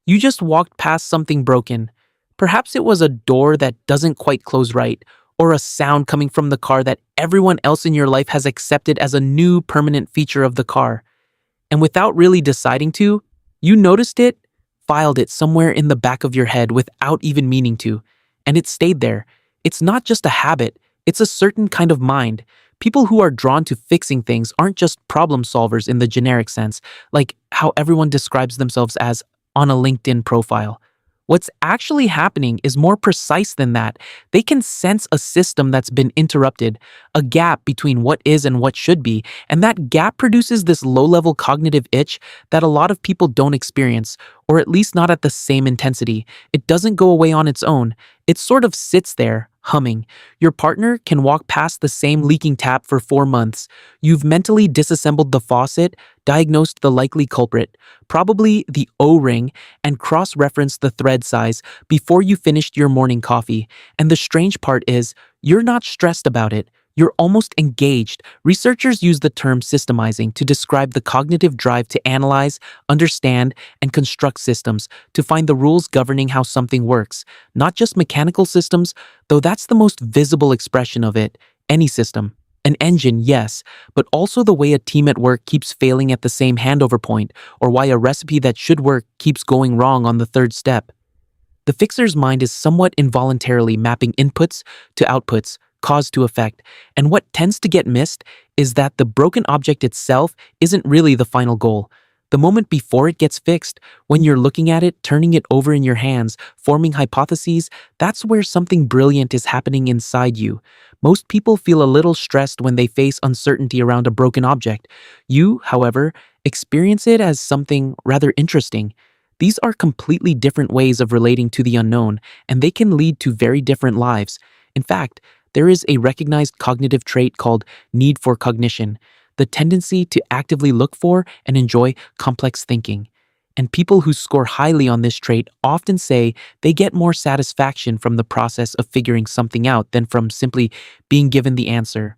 You just walked past something broken. Perhaps it was a door that doesn't quite close right, or a sound coming from the car that everyone else in your life has accepted as a new permanent feature of the car. And without really deciding to, you noticed it, filed it somewhere in the back of your head without even meaning to, and it stayed there. It's not just a habit, it's a certain kind of mind. People who are drawn to fixing things aren't just problem solvers in the generic sense, like how everyone describes themselves as on a LinkedIn profile. What's actually happening is more precise than that. They can sense a system that's been interrupted, a gap between what is and what should be, and that gap produces this low-level cognitive itch that a lot of people don't experience, or at least not at the same intensity. It doesn't go away on its own. It sort of sits there, humming. Your partner can walk past the same leaking tap for 4 months. You've mentally disassembled the faucet, diagnosed the likely culprit, probably the O-ring, and cross-referenced the thread size before you finished your morning coffee. And the strange part is, you're not stressed about it. You're almost engaged. Researchers use the term systemizing to describe the cognitive drive to analyze, understand, and construct systems, to find the rules governing how something works. Not just mechanical systems, though that's the most visible expression of it. Any system. An engine, yes, but also the way a team at work keeps failing at the same handover point, or why a recipe that should work keeps going wrong on the third step. The fixer's mind is somewhat involuntarily mapping inputs to outputs, cause to effect, and what tends to get missed is that the broken object itself isn't really the final goal. The moment before it gets fixed, when you're looking at it, turning it over in your hands, forming hypotheses, that's where something brilliant is happening inside you. Most people feel a little stressed when they face uncertainty around a broken object. You, however, experience it as something rather interesting. These are completely different ways of relating to the unknown, and they can lead to very different lives. In fact, there is a recognized cognitive trait called need for cognition, the tendency to actively look for and enjoy complex thinking. And people who score highly on this trait often say they get more satisfaction from the process of figuring something out than from simply being given the answer.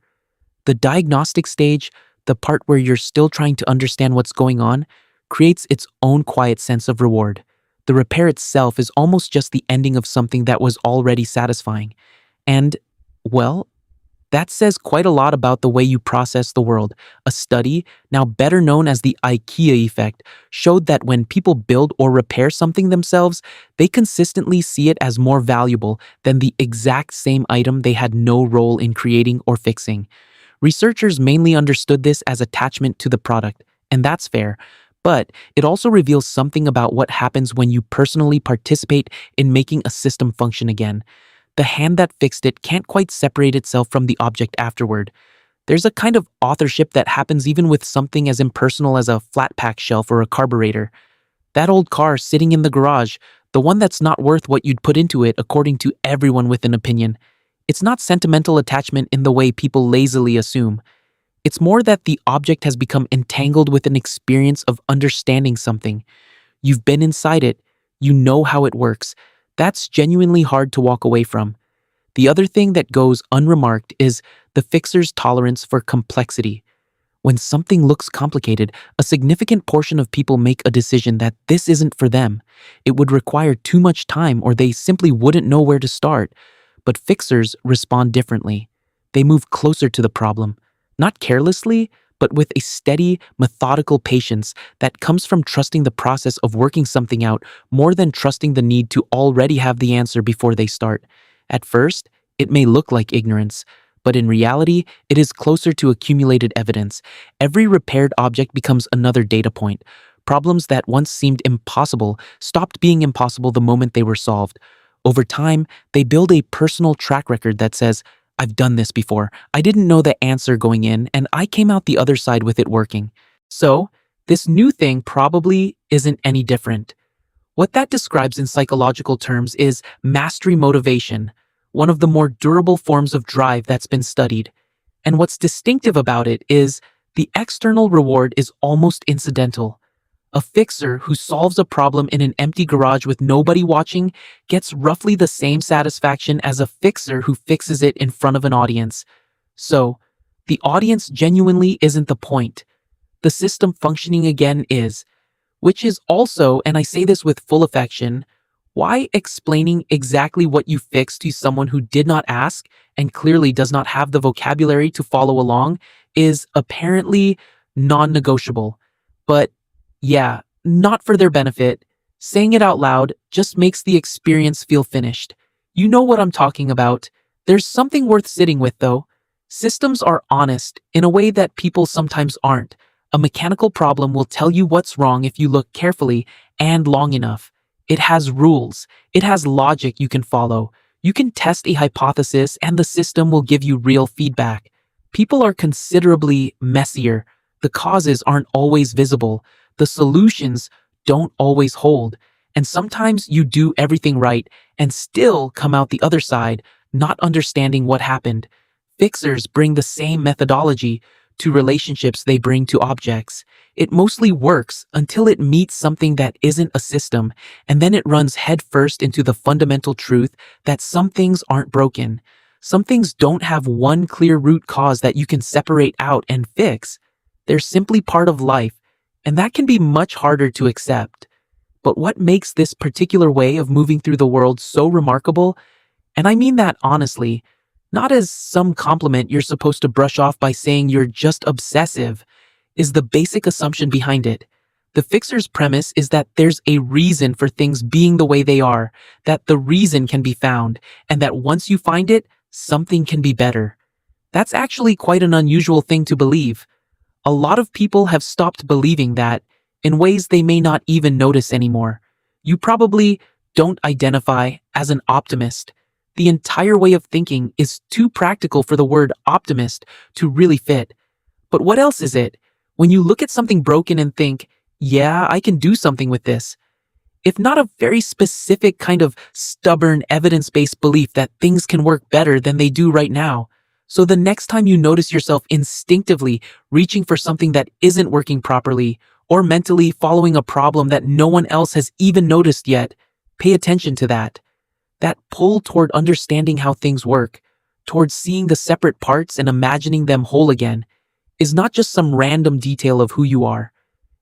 The diagnostic stage, the part where you're still trying to understand what's going on, creates its own quiet sense of reward. The repair itself is almost just the ending of something that was already satisfying. And well, that says quite a lot about the way you process the world. A study, now better known as the IKEA effect, showed that when people build or repair something themselves, they consistently see it as more valuable than the exact same item they had no role in creating or fixing. Researchers mainly understood this as attachment to the product, and that's fair. But it also reveals something about what happens when you personally participate in making a system function again. The hand that fixed it can't quite separate itself from the object afterward. There's a kind of authorship that happens even with something as impersonal as a flat pack shelf or a carburetor. That old car sitting in the garage, the one that's not worth what you'd put into it according to everyone with an opinion. It's not sentimental attachment in the way people lazily assume. It's more that the object has become entangled with an experience of understanding something. You've been inside it. You know how it works. That's genuinely hard to walk away from. The other thing that goes unremarked is the fixer's tolerance for complexity. When something looks complicated, a significant portion of people make a decision that this isn't for them. It would require too much time, or they simply wouldn't know where to start. But fixers respond differently. They move closer to the problem, not carelessly, but with a steady, methodical patience that comes from trusting the process of working something out more than trusting the need to already have the answer before they start. At first, it may look like ignorance, but in reality, it is closer to accumulated evidence. Every repaired object becomes another data point. Problems that once seemed impossible stopped being impossible the moment they were solved. Over time, they build a personal track record that says, I've done this before. I didn't know the answer going in, and I came out the other side with it working. So, this new thing probably isn't any different. What that describes in psychological terms is mastery motivation, one of the more durable forms of drive that's been studied. And what's distinctive about it is the external reward is almost incidental. A fixer who solves a problem in an empty garage with nobody watching gets roughly the same satisfaction as a fixer who fixes it in front of an audience. So, the audience genuinely isn't the point. The system functioning again is. which is also, and I say this with full affection, why explaining exactly what you fixed to someone who did not ask and clearly does not have the vocabulary to follow along is apparently non-negotiable. But yeah, not for their benefit. Saying it out loud just makes the experience feel finished. You know what I'm talking about. There's something worth sitting with, though. Systems are honest in a way that people sometimes aren't. A mechanical problem will tell you what's wrong if you look carefully and long enough. It has rules. It has logic you can follow. You can test a hypothesis and the system will give you real feedback. People are considerably messier. The causes aren't always visible. The solutions don't always hold. And sometimes you do everything right and still come out the other side, not understanding what happened. Fixers bring the same methodology to relationships they bring to objects. It mostly works until it meets something that isn't a system, and then it runs headfirst into the fundamental truth that some things aren't broken. Some things don't have one clear root cause that you can separate out and fix. They're simply part of life, and that can be much harder to accept. But what makes this particular way of moving through the world so remarkable, and I mean that honestly, not as some compliment you're supposed to brush off by saying you're just obsessive, is the basic assumption behind it. The fixer's premise is that there's a reason for things being the way they are, that the reason can be found, and that once you find it, something can be better. That's actually quite an unusual thing to believe. A lot of people have stopped believing that in ways they may not even notice anymore. You probably don't identify as an optimist. The entire way of thinking is too practical for the word optimist to really fit. But what else is it? When you look at something broken and think, yeah, I can do something with this. If not a very specific kind of stubborn evidence-based belief that things can work better than they do right now. So the next time you notice yourself instinctively reaching for something that isn't working properly, or mentally following a problem that no one else has even noticed yet, pay attention to that. That pull toward understanding how things work, toward seeing the separate parts and imagining them whole again, is not just some random detail of who you are.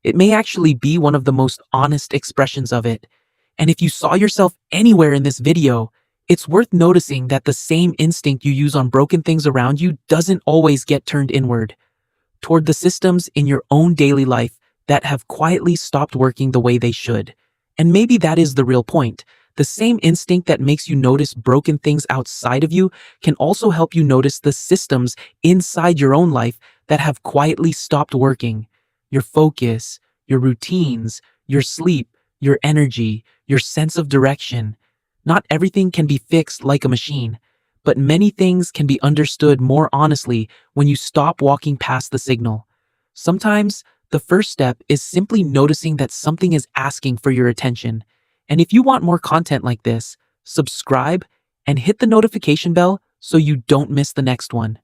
It may actually be one of the most honest expressions of it. And if you saw yourself anywhere in this video, it's worth noticing that the same instinct you use on broken things around you doesn't always get turned inward, toward the systems in your own daily life that have quietly stopped working the way they should. And maybe that is the real point. The same instinct that makes you notice broken things outside of you can also help you notice the systems inside your own life that have quietly stopped working. Your focus, your routines, your sleep, your energy, your sense of direction. Not everything can be fixed like a machine, but many things can be understood more honestly when you stop walking past the signal. Sometimes, the first step is simply noticing that something is asking for your attention. And if you want more content like this, subscribe and hit the notification bell so you don't miss the next one.